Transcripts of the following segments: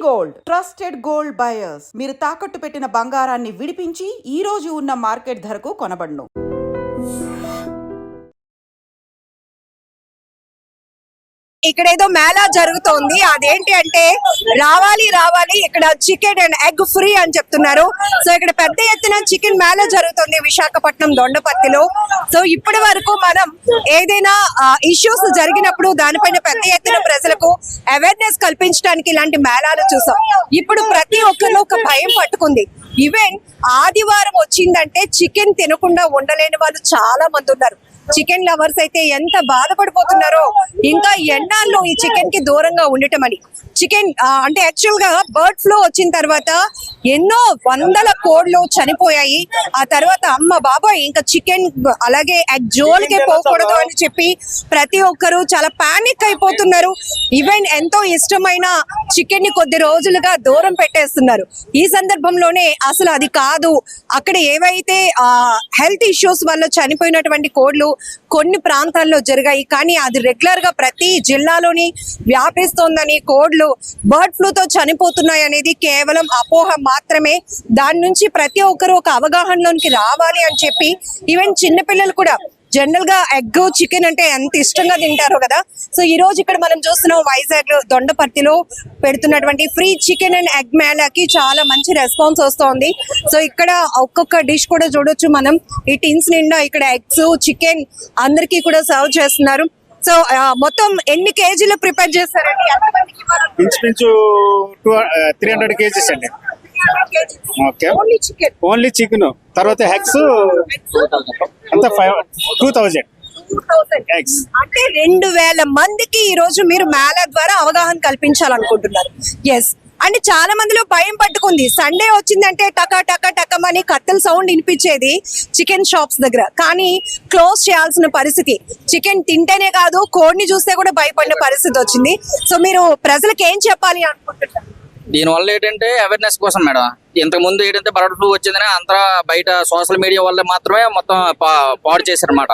Gold trusted gold buyers మీరు తాకట్టు పెట్టిన బంగారాన్ని విడిపించి ఈ రోజు ఉన్న మార్కెట్ ధరకు కొనబడును. ఇక్కడ ఏదో మేళా జరుగుతోంది. అదేంటి అంటే రావాలి ఇక్కడ చికెన్ అండ్ ఎగ్ ఫ్రీ అని చెప్తున్నారు. సో ఇక్కడ పెద్ద ఎత్తున చికెన్ మేళా జరుగుతుంది విశాఖపట్నం దొండపర్తిలో. సో ఇప్పటి వరకు మనం ఏదైనా ఇష్యూస్ జరిగినప్పుడు దానిపైన పెద్ద ఎత్తున ప్రజలకు అవేర్నెస్ కల్పించడానికి ఇలాంటి మేళాలు చూసాం. ఇప్పుడు ప్రతి ఒక్కరిలో ఒక భయం పట్టుకుంది. ఈవెన్ ఆదివారం వచ్చిందంటే చికెన్ తినకుండా ఉండలేని వాళ్ళు చాలా మంది ఉన్నారు. చికెన్ లవర్స్ అయితే ఎంత బాధపడిపోతున్నారో, ఇంకా ఎన్నాళ్ళు ఈ చికెన్ కి దూరంగా ఉండటం అని. చికెన్ అంటే యాక్చువల్ గా బర్డ్ ఫ్లూ వచ్చిన తర్వాత ఎన్నో వందల కోడ్లు చనిపోయాయి. ఆ తర్వాత అమ్మ బాబాయ్ ఇంకా చికెన్ అలాగే ఎగ్ జోలికే పోకూడదు అని చెప్పి ప్రతి ఒక్కరు చాలా పానిక్ అయిపోతున్నారు. ఈవెన్ ఎంతో ఇష్టమైన చికెన్ ని కొద్ది రోజులుగా దూరం పెట్టేస్తున్నారు. ఈ సందర్భంలోనే అసలు అది కాదు, అక్కడ ఏవైతే హెల్త్ ఇష్యూస్ వల్ల చనిపోయినటువంటి కోడ్లు కొన్ని ప్రాంతాల్లో జరిగాయి, కానీ అది రెగ్యులర్ గా ప్రతి జిల్లాలోని వ్యాపిస్తోందని, కోడ్లు బర్డ్ ఫ్లూతో చనిపోతున్నాయి అనేది కేవలం అపోహ మాత్రమే. దాని నుంచి ప్రతి ఒక్కరు ఒక అవగాహనలోనికి రావాలి అని చెప్పి ఈవెన్ చిన్నపిల్లలు కూడా జనరల్ గా ఎగ్ చికెన్ అంటే ఎంత ఇష్టంగా తింటారో కదా. సో ఈ రోజు ఇక్కడ మనం చూస్తున్నాం వైజాగ్ దొండపర్తిలో పెడుతున్నటువంటి ఫ్రీ చికెన్ అండ్ ఎగ్ మేళాకి చాలా మంచి రెస్పాన్స్ వస్తోంది. సో ఇక్కడ ఒక్కొక్క డిష్ కూడా చూడొచ్చు మనం. ఈ టిన్స్ నిండా ఇక్కడ ఎగ్స్ చికెన్ అందరికీ కూడా సర్వ్ చేస్తున్నారు. సో మొత్తం ఎన్ని కేజీలు ప్రిపేర్ చేస్తారండి? ఇంచుమించు 300 కేజీస్ అండి. ఓన్లీ చికెన్, తర్వాత ఎగ్స్ అంతా 2000 ఎగ్స్. అంటే 2000 మందికి ఈ రోజు మీరు మేళా ద్వారా అవగాహన కల్పించాలనుకుంటున్నారు. ఎస్, అంటే చాలా మందిలో భయం పట్టుకుంది. సండే వచ్చిందంటే టకా టకా టకమని కత్తెల సౌండ్ వినిపించేది చికెన్ షాప్స్ దగ్గర, కానీ క్లోజ్ చేయాల్సిన పరిస్థితి. చికెన్ తింటేనే కాదు, కోడిని చూస్తే కూడా భయపడిన పరిస్థితి వచ్చింది. సో మీరు ప్రజలకు ఏం చెప్పాలి అనుకుంటున్నారు? దీనివల్ల ఏంటంటే అవేర్నెస్ కోసం మేడం. ఇంతకు ముందు ఏంటంటే బర్డ్ ఫ్లూ వచ్చిందని అంతా బయట సోషల్ మీడియా వల్ల మాత్రమే మొత్తం పాడు చేశారనమాట.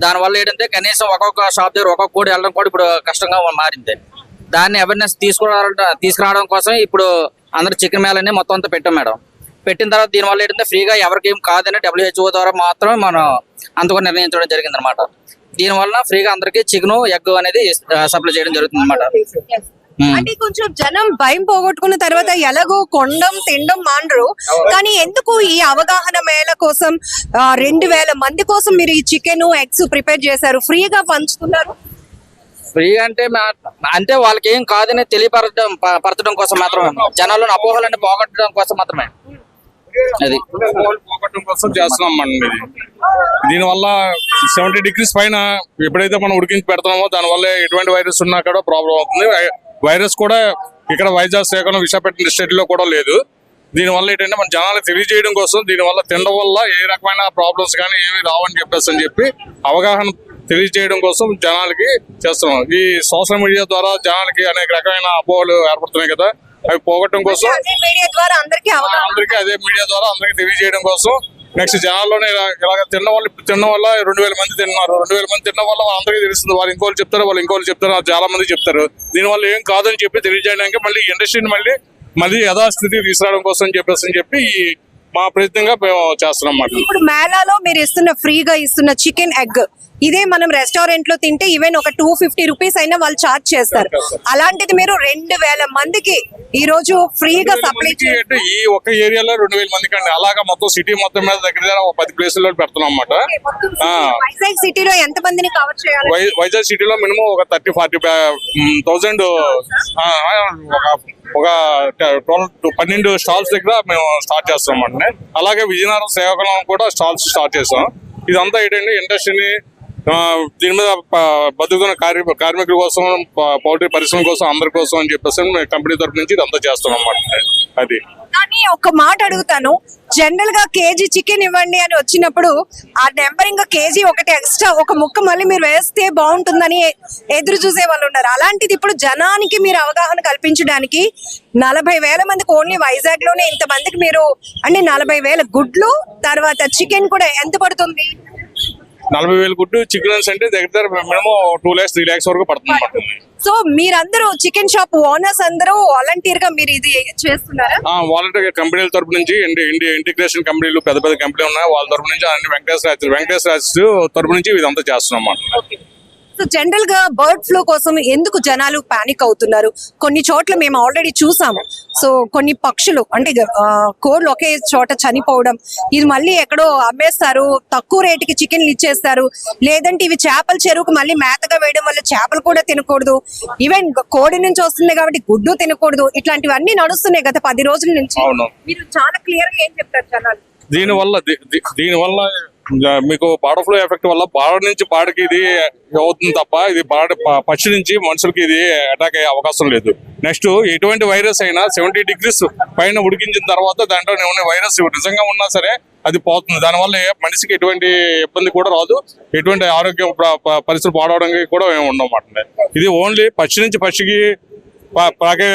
దానివల్ల ఏంటంటే కనీసం ఒక్కొక్క షాప్ దగ్గర ఒక్కొక్క కోడి వెళ్ళడం కూడా ఇప్పుడు కష్టంగా మారింది. దాన్ని అవేర్నెస్ తీసుకురావడం కోసం ఇప్పుడు అందరు చికెన్ మేళని మొత్తం అంతా పెట్టాం మేడం. పెట్టిన తర్వాత దీనివల్ల ఏంటంటే ఫ్రీగా ఎవరికి ఏం కాదని WHO ద్వారా మాత్రమే మనం అంతగా నిర్ణయించడం జరిగింది అనమాట. దీనివల్ల ఫ్రీగా అందరికి చికెన్ ఎగ్ అనేది సప్లై చేయడం జరుగుతుంది అనమాట. అంటే కొంచెం జనం భయం పోగొట్టుకున్న తర్వాత ఎలాగో కొండం తినడం మాండ్రు, కానీ ఎందుకు ఈ అవగాహన మేళ కోసం 2000 మంది కోసం మీరు ఈ చికెన్ ఎగ్స్ ప్రిపేర్ చేశారు, ఫ్రీగా పంచుతున్నారు? ఫ్రీగా అంటే వాళ్ళకి ఏం కాదని తెలియపరచడం కోసం మాత్రమే, జనాలను అపోహలను పోగొట్టడం కోసం మాత్రమే. అది పోగొట్టడం కోసం చేస్తున్నాం అండి. దీనివల్ల 70 degrees పైన ఎప్పుడైతే మనం ఉడికించి పెడతామో దానివల్ల ఎటువంటి వైరస్ ఉన్నా కూడా ప్రాబ్లం అవుతుంది. వైరస్ కూడా ఇక్కడ వైజాగ్ శ్రీకాకుళం విశాఖపట్నం డిస్ట్రిక్ట్ లో కూడా లేదు. దీనివల్ల ఏంటంటే మన జనాలకు తెలియజేయడం కోసం, దీనివల్ల తినడం వల్ల ఏ రకమైన ప్రాబ్లమ్స్ కానీ ఏమి రావని చెప్పి అవగాహన తెలియజేయడం కోసం జనాలకి చేస్తున్నాం. ఈ సోషల్ మీడియా ద్వారా జనాలకి అనేక రకమైన అపోహలు ఏర్పడుతున్నాయి కదా, అవి పోగొట్టడం కోసం అదే మీడియా ద్వారా అందరికీ తెలియజేయడం కోసం. నెక్స్ట్ జనాల్లోనే ఇలాగ తినడం వల్ల 2000 మంది తిన్నారు. 2000 మంది తినడం వల్ల అందరికీ తెలుస్తుంది. వాళ్ళు ఇంకోళ్ళు చెప్తారు, చాలా మంది చెప్తారు. దీనివల్ల ఏం కాదని చెప్పి తెలియజేయడానికి మళ్ళీ ఇండస్ట్రీని మళ్ళీ యథాస్థితి తీసుకురావడం కోసం చెప్పి మా ప్రయత్నంగా చేస్తున్నాం అన్నమాట. ఇప్పుడు మేళాలో మీరు ఫ్రీగా ఇస్తున్న చికెన్ ఎగ్ ఇదే మనం రెస్టారెంట్ లో తింటే ఈవెన్ ఒక 250 రూపీస్ అయినా వాళ్ళు చార్జ్ చేస్తారు. అలాంటిది మీరు 2000 మందికి ఈ రోజు ఫ్రీగా సప్లై చేయండి. ఈ ఒక్క ఏరియాలో 2000 మందికి అండి. అలాగా మొత్తం సిటీ మొత్తం మీద దగ్గర 10 ప్లేసుల్లో పెడుతున్నాం అన్నమాట. వైజాగ్ సిటీలో ఎంత మందిని కవర్ చేయాలి? వైజాగ్ సిటీలో మినిమం ఒక 30-40,000 ఒక 12 స్టాల్స్ దగ్గర మేము స్టార్ట్ చేస్తాం అండి. అలాగే విజయనగరం శ్రీకాకుళం కూడా స్టాల్స్ స్టార్ట్ చేస్తాం. ఇదంతా ఏంటంటే ఇండస్ట్రీని దీని మీద బతుకుతున్న కార్మికుల కోసం, పౌల్ట్రీ పరిశ్రమ కోసం, అందరి కోసం అని చెప్పేసి కంపెనీ తరఫు నుంచి ఇదంతా చేస్తాం అన్నమాట. అది కానీ ఒక మాట అడుగుతాను, జనరల్ గా కేజీ చికెన్ ఇవ్వండి అని వచ్చినప్పుడు ఆ నెంబరింగ్ కేజీ ఒకటి ఎక్స్ట్రా ఒక ముక్క మళ్ళీ మీరు వేస్తే బాగుంటుందని ఎదురు చూసే వాళ్ళు ఉన్నారు. అలాంటిది ఇప్పుడు జనానికి మీరు అవగాహన కల్పించడానికి 40,000 మందికి ఓన్లీ వైజాగ్ లోనే ఇంతమందికి మీరు అంటే 40,000 గుడ్లు తర్వాత చికెన్ కూడా ఎంత పడుతుంది? 40,000 గుడ్డు చికెన్స్ అంటే దగ్గర మినిమం 2 lakhs 3 lakhs వరకు పడుతుంది. సో మీరందరూ చికెన్ షాప్ ఓనర్స్ అందరూ వాలంటీర్ గా మీరు ఇది చేస్తున్నారా? వాలంటీర్ కంపెనీల తరపు నుంచి ఇంటిగ్రేషన్ కంపెనీలు పెద్ద పెద్ద కంపెనీలు ఉన్నాయి, వాళ్ళ తరపు నుంచి అన్ని వెంకటేశ్వర తరపు నుంచి ఇదంతా చేస్తున్నాం అన్నమాట. సో జనరల్ గా బర్డ్ ఫ్లూ కోసం ఎందుకు జనాలు పానిక్ అవుతున్నారు? కొన్ని చోట్ల మేము ఆల్రెడీ చూసాము. సో కొన్ని పక్షులు అంటే కోళ్ళు ఒకే చోట చనిపోవడం, ఇది మళ్ళీ ఎక్కడో అమ్మేస్తారు, తక్కువ రేటుకి చికెన్లు ఇచ్చేస్తారు, లేదంటే ఇవి చేపల చెరువుకు మళ్ళీ మేతగా వేయడం వల్ల చేపలు కూడా తినకూడదు, ఈవెన్ కోడి నుంచి వస్తుంది కాబట్టి గుడ్డు తినకూడదు, ఇట్లాంటివన్నీ నడుస్తున్నాయి గత 10 రోజుల నుంచి. మీరు చాలా క్లియర్ గా ఏం చెప్తారు జనాలు? దీనివల్ల మీకు బర్డ్ ఫ్లూ ఎఫెక్ట్ వల్ల పాడ నుంచి పాడికి ఇది అవుతుంది తప్ప ఇది పక్షి నుంచి మనుషులకి ఇది అటాక్ అయ్యే అవకాశం లేదు. నెక్స్ట్ ఎటువంటి వైరస్ అయినా 70 degrees పైన ఉడికించిన తర్వాత దాంట్లో ఉన్న వైరస్ నిజంగా ఉన్నా సరే అది పోతుంది. దానివల్ల మనిషికి ఎటువంటి ఇబ్బంది కూడా రాదు, ఎటువంటి ఆరోగ్య పరిస్థితులు పాడవడానికి కూడా ఏమి ఉండమాట. ఇది ఓన్లీ పక్షి నుంచి పక్షికి పాకే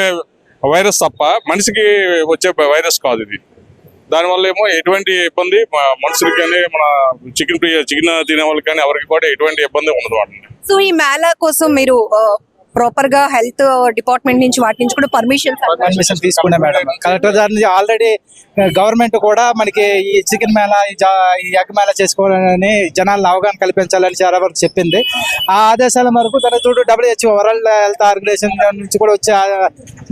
వైరస్ తప్ప మనిషికి వచ్చే వైరస్ కాదు ఇది. దానివల్ల ఏమో ఎటువంటి ఇబ్బంది మనుషులకి కానీ మన చికెన్ తినే వాళ్ళకి కానీ ఎవరికి కూడా ఎటువంటి ఇబ్బంది ఉండదు వాటిని. సో ఈ మేళా కోసం మీరు ప్రాపర్ గా హెల్త్ డిపార్ట్మెంట్ నుంచి వాటి నుంచి కూడా పర్మిషన్ తీసుకున్నా మేడం. కలెక్టర్ గారి నుంచి ఆల్రెడీ గవర్నమెంట్ కూడా మనకి ఈ చికెన్ మేళా ఈ ఎగ్ మేళా చేసుకోవాలని జనాలను అవగాహన కల్పించాలని చాలా వరకు చెప్పింది. ఆ ఆదేశాల మేరకు తన తోడు WHO వరల్డ్ హెల్త్ ఆర్గనైజేషన్ నుంచి కూడా వచ్చే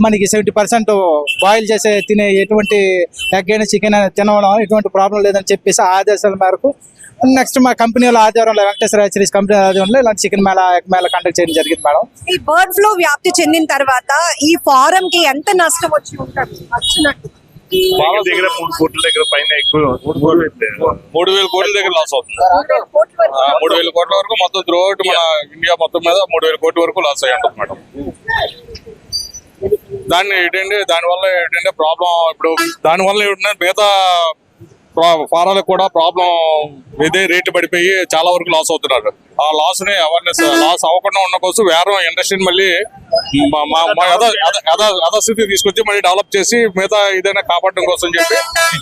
మనకి 70% బాయిల్ చేసే తినే ఎటువంటి ఎగ్ అయినా చికెన్ అయినా తినడం ఎటువంటి ప్రాబ్లం లేదని చెప్పేసి ఆ ఆదేశాల మేరకు నెక్స్ట్ మా కంపెనీల ఆధ్వర్యంలో వెంకటేశ్వర హ్యాచరీస్ కంపెనీ ఆధ్వర్యంలో ఇలాంటి chicken Mela egg Mela conduct చేయడం జరిగింది మేడం. ఈ బర్డ్ ఫ్లూ వ్యాప్తి చెందిన తర్వాత ఈ ఫారం కి ఎంత నష్టం వచ్చి ఉంటుంది? దగ్గర 3 కోట్ల దగ్గర పైన ఎక్కువ 3,000 కోట్ల దగ్గర లాస్ అవుతుంది. 3,000 కోట్ల వరకు మొత్తం త్రూ అవుట్ మన ఇండియా మొత్తం మీద 3,000 కోట్ల వరకు లాస్ అయ్యి ఉంటుంది మేడం. దానివల్ల ఏంటంటే ప్రాబ్లం ఇప్పుడు దానివల్ల ఏంటంటే మిగతా ఫారాలకు కూడా ప్రాబ్లం ఇదే రేటు పడిపోయి చాలా వరకు లాస్ అవుతున్నారు. ఆ లాస్ ని అవేర్నెస్ లాస్ అవ్వకుండా ఉన్న కోసం వేరే ఇండస్ట్రీని మళ్ళీ యథాస్థితి తీసుకొచ్చి మళ్ళీ డెవలప్ చేసి మిగతా ఏదైనా కాపాడడం కోసం చెప్పి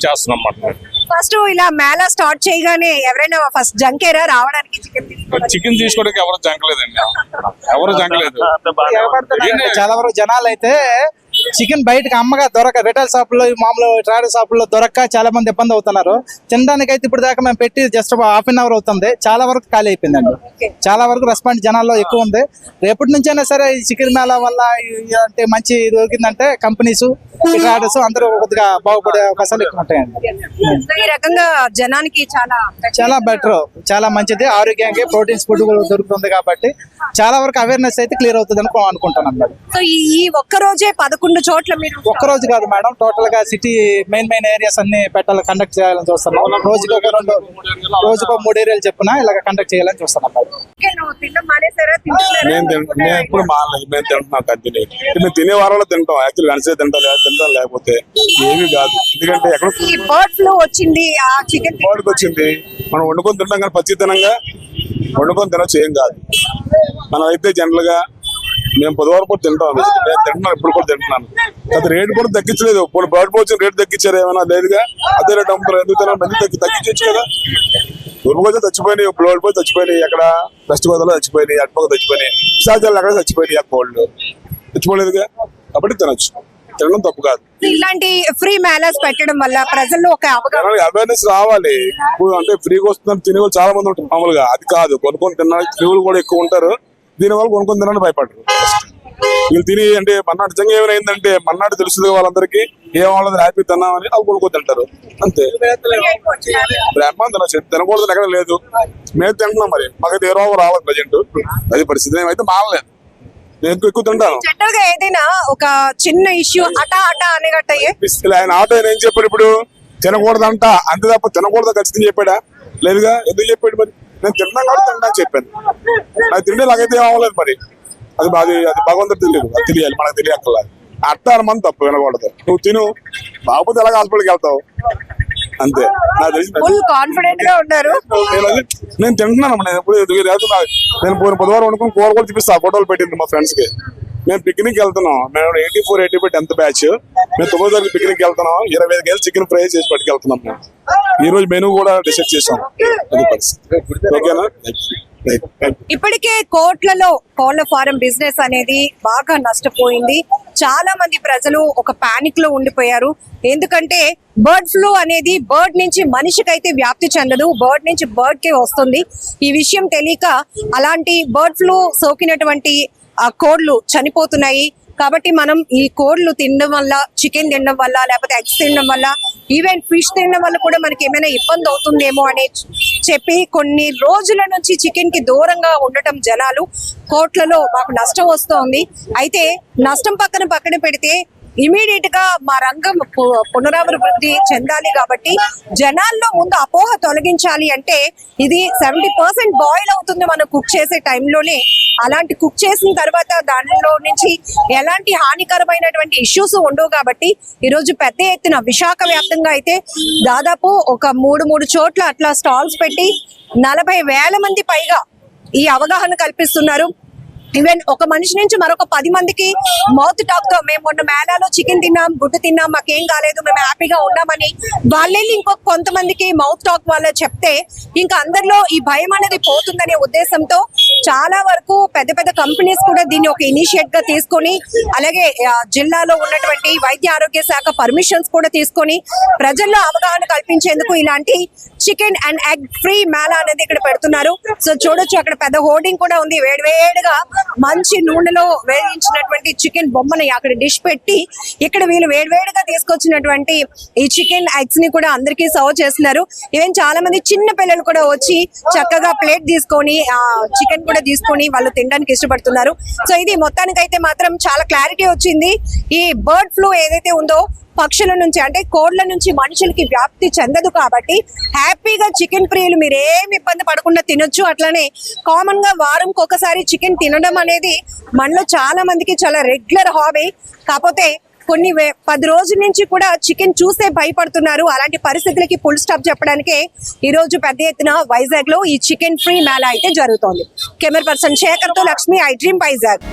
చేస్తున్నాం అన్నమాట. ఫస్ట్ ఇలా మేళా స్టార్ట్ చేయగానే ఎవరైనా ఫస్ట్ జంకేరా రావడానికి చికెన్ తీసుకోవడానికి ఎవరు జంకలేదండి, ఎవరు జంకలేదు. చాలా వరకు జనాలు అయితే చికెన్ బయటకు అమ్మగా రిటైల్ షాపుల్లో మామూలు ట్రేడర్ షాపుల్లో దొరక్క చాలా మంది ఇబ్బంది అవుతున్నారు. తినడానికి అయితే ఇప్పుడు దాకా మేము పెట్టి జస్ట్ ½ an hour అవుతుంది, చాలా వరకు ఖాళీ అయిపోయిందండి. చాలా వరకు రెస్పాన్స్ జనాల్లో ఎక్కువ ఉంది. రేపటి నుంచైనా సరే ఈ చికెన్ మేళా వల్ల అంటే మంచి దొరికిందంటే కంపెనీస్ ట్రేడర్స్ అందరూ కొద్దిగా బాగుపడే అవకాశాలు ఎక్కువ ఉంటాయండి. ఈ రకంగా జనానికి చాలా బెటర్, చాలా మంచిది. ఆరోగ్యానికి ప్రోటీన్స్ ఫుడ్ దొరుకుతుంది కాబట్టి చాలా వరకు అవేర్నెస్ అయితే క్లియర్ అవుతుంది అని అనుకుంటాను అన్నమాట. సో ఈ ఒక్క రోజే 11 చోట్ల మీరు ఒక్క రోజు కాదు మేడం, టోటల్ గా సిటీ మెయిన్ ఏరియాస్ అన్ని కండక్ట్ చేయాలని చూస్తున్నాం. రోజుకు 3 ఏరియాలు చెప్పున ఇలాగ కండక్ట్ చేయాలని చూస్తున్నాం. నేను ఎప్పుడు మానలేదు, మేము తింటున్నాం కంటిన్యూ. మేము తినే వారంలో తింటాం, యాక్చువల్ కనిసే తింటాం లేకపోతే ఏమీ కాదు. ఎందుకంటే ఎక్కడ బర్డ్ ఫ్లూ వచ్చింది, ఆ చికెన్ బర్డ్కి వచ్చింది, మనం వండుకొని తింటాం కానీ పచ్చితనంగా వండుకొని తినచ్చు ఏం కాదు. మనం అయితే జనరల్ గా మేము 10 వరకు తింటాం, నేను తింటున్నాను, ఇప్పుడు కూడా తింటున్నాను. అది రేటు కూడా తగ్గించలేదు. ఇప్పుడు బర్డ్ ఫ్లూ వచ్చిన రేటు తగ్గించారు ఏమైనా లేదుగా, అదే రేటు అమ్ముతారు. ఎందుకు తినాలి, మంది తగ్గించవచ్చు కదా. దుర్గోజు చచ్చిపోయినాయి, బ్లోడ్ పోయి చచ్చిపోయినాయి, ఎక్కడ వెస్ట్ గోదావరిలో చచ్చిపోయినాయి, అటుపక్క చచ్చిపోయినాయి, విశాఖలో ఎక్కడ చచ్చిపోయినాయి, కోల్డ్ చచ్చిపోలేదుగా. కాబట్టి తినొచ్చు, తినడం తప్పు కాదు. ఇలాంటి ఫ్రీ మేళాస్ పెట్టడం వల్ల ప్రజల్లో ఒక అవేర్నెస్ రావాలి. ఇప్పుడు అంటే ఫ్రీగా వస్తున్నారు తినే వాళ్ళు చాలా మంది ఉంటారు మామూలుగా, అది కాదు. కొనుక్కొని తినడానికి తినేవాళ్ళు కూడా ఎక్కువ ఉంటారు. దీనివల్ల కొనుక్కొని తినడానికి భయపడరు. వీళ్ళు తిని అంటే మన్నాడు నిజంగా ఏమైందంటే మన్నాడు తెలుస్తుంది వాళ్ళందరికీ ఏమవుతుంది హ్యాపీ తిన్నామని అవి కొనుక్కొని తింటారు అంతే. బ్రహ్మాండ తినకూడదు ఎక్కడ లేదు, మేము తింటున్నాం. మరి మాకైతే ఏ రోగం రావాలి ప్రజెంట్, అది పరిస్థితి. మేమైతే మానలేదు, నేను ఎక్కువ తింటాను. జనరల్గా ఏదైనా ఒక చిన్న ఇష్యూ అటా అనేగట్టయ్యే ఆయన ఆటో ఏం చెప్పాడు, ఇప్పుడు తినకూడదంట అంతే తప్ప తినకూడదు ఖచ్చితంగా చెప్పాడా? లేదుగా. ఎందుకు చెప్పాడు? మరి నేను తింటాను కాబట్టి తింటా చెప్పాను. నాకు తింటే నాకైతే ఏం అవ్వలేదు. మరి అది భగవంతుడు తెలియదు, అది తెలియాలి, మనకు తెలియక్కర్లా. అట్టా అనమని తప్పు, వినకూడదు. నువ్వు తిను, బాగుపోతే ఎలాగ హాస్పిటల్కి వెళ్తావు అంతే. నాకు తెలిసి కాన్ఫిడెంట్ గా ఉన్నారు. నేను తింటున్నాను. నేను ఎప్పుడు నేను పోయిన 10 వారం వండుకుని కూర కూడా చూపిస్తా, ఫోటోలు పెట్టింది మా ఫ్రెండ్స్ కి. మేము పిక్నిక్ వెళ్తున్నాం, మేము 84, 85 10th బ్యాచ్. మేము 9వ తరగతి పిక్నిక్ వెళ్తున్నాం. 25 కేజీలు చికెన్ ఫ్రై చేసి పట్టుకెళ్తున్నాం. మేము ఈ రోజు మెనూ కూడా డిసైడ్ చేసాం. అది పరిస్థితి. ఓకేనా? ఇప్పటికే కోళ్ల ఫారం బిజినెస్ అనేది బాగా నష్టపోయింది. చాలా మంది ప్రజలు ఒక పానిక్ లో ఉండిపోయారు. ఎందుకంటే బర్డ్ ఫ్లూ అనేది బర్డ్ నుంచి మనిషికైతే వ్యాప్తి చెందదు, బర్డ్ నుంచి బర్డ్ కే వస్తుంది. ఈ విషయం తెలియక అలాంటి బర్డ్ ఫ్లూ సోకినటువంటి కోళ్లు చనిపోతున్నాయి. కాబట్టి మనం ఈ కోళ్లు తినడం వల్ల, చికెన్ తినడం వల్ల, లేకపోతే ఎగ్స్ తినడం వల్ల, ఈవెన్ ఫిష్ తినడం వల్ల కూడా మనకి ఏమైనా ఇబ్బంది అవుతుందేమో అని చెప్పి కొన్ని రోజుల నుంచి చికెన్ కి దూరంగా ఉండటం జనాలు కోట్లలో మాకు నష్టం వస్తోంది. అయితే నష్టం పక్కన పెడితే ఇమీడియట్ గా మా రంగం పునరాభివృద్ధి చెందాలి. కాబట్టి జనాల్లో ముందు అపోహ తొలగించాలి అంటే ఇది 70% బాయిల్ అవుతుంది మనం కుక్ చేసే టైంలోనే. అలాంటి కుక్ చేసిన తర్వాత దానిలో నుంచి ఎలాంటి హానికరమైనటువంటి ఇష్యూస్ ఉండవు. కాబట్టి ఈరోజు పెద్ద ఎత్తున విశాఖ వ్యాప్తంగా అయితే దాదాపు ఒక మూడు చోట్ల అట్లా స్టాల్స్ పెట్టి 40,000 మంది పైగా ఈ అవగాహన కల్పిస్తున్నారు. ఈవెన్ ఒక మనిషి నుంచి మరొక 10 మందికి మౌత్ టాక్ తో మేము మొన్న మేళాలో చికెన్ తిన్నాం, గుడ్డు తిన్నాం, మాకేం కాలేదు, మేము హ్యాపీగా ఉన్నామని వాళ్ళే ఇంకొక కొంతమందికి మౌత్ టాక్ వాళ్ళ చెప్తే ఇంకా అందరిలో ఈ భయం అనేది పోతుందనే ఉద్దేశంతో చాలా వరకు పెద్ద కంపెనీస్ కూడా దీన్ని ఒక ఇనిషియేట్ గా తీసుకొని, అలాగే జిల్లాలో ఉన్నటువంటి వైద్య ఆరోగ్య శాఖ పర్మిషన్స్ కూడా తీసుకొని ప్రజల్లో అవగాహన కల్పించేందుకు ఇలాంటి chicken and egg free Mela అనేది ఇక్కడ పెడుతున్నారు. సో చూడొచ్చు, అక్కడ పెద్ద హోర్డింగ్ కూడా ఉంది. వేడివేడిగా మంచి నూనెలో వేయించినటువంటి చికెన్ బొమ్మని అక్కడ డిష్ పెట్టి ఇక్కడ వీళ్ళు వేడివేడిగా తీసుకొచ్చినటువంటి ఈ చికెన్ ఎగ్స్ ని కూడా అందరికీ సర్వ్ చేస్తున్నారు. ఈవెన్ చాలా మంది చిన్న పిల్లలు కూడా వచ్చి చక్కగా ప్లేట్ తీసుకొని చికెన్ కూడా తీసుకొని వాళ్ళు తినడానికి ఇష్టపడుతున్నారు. సో ఇది మొత్తానికైతే మాత్రం చాలా క్లారిటీ వచ్చింది. ఈ బర్డ్ ఫ్లూ ఏదైతే ఉందో పక్షుల నుంచి అంటే కోళ్ల నుంచి మనుషులకి వ్యాప్తి చెందదు. కాబట్టి హ్యాపీగా చికెన్ ప్రియులు మీరు ఏమి ఇబ్బంది పడకుండా తినొచ్చు. అట్లానే కామన్ గా వారంకి ఒకసారి చికెన్ తినడం అనేది మనలో చాలా మందికి చాలా రెగ్యులర్ హాబీ. కాకపోతే కొన్ని 10 రోజుల నుంచి కూడా చికెన్ చూస్తే భయపడుతున్నారు. అలాంటి పరిస్థితులకి ఫుల్ స్టాప్ చెప్పడానికే ఈ రోజు పెద్ద ఎత్తున వైజాగ్ లో ఈ చికెన్ ఫ్రీ మేళా అయితే జరుగుతోంది. కెమెరా పర్సన్ శేఖర్ తో లక్ష్మి, ఐ డ్రీమ్ వైజాగ్.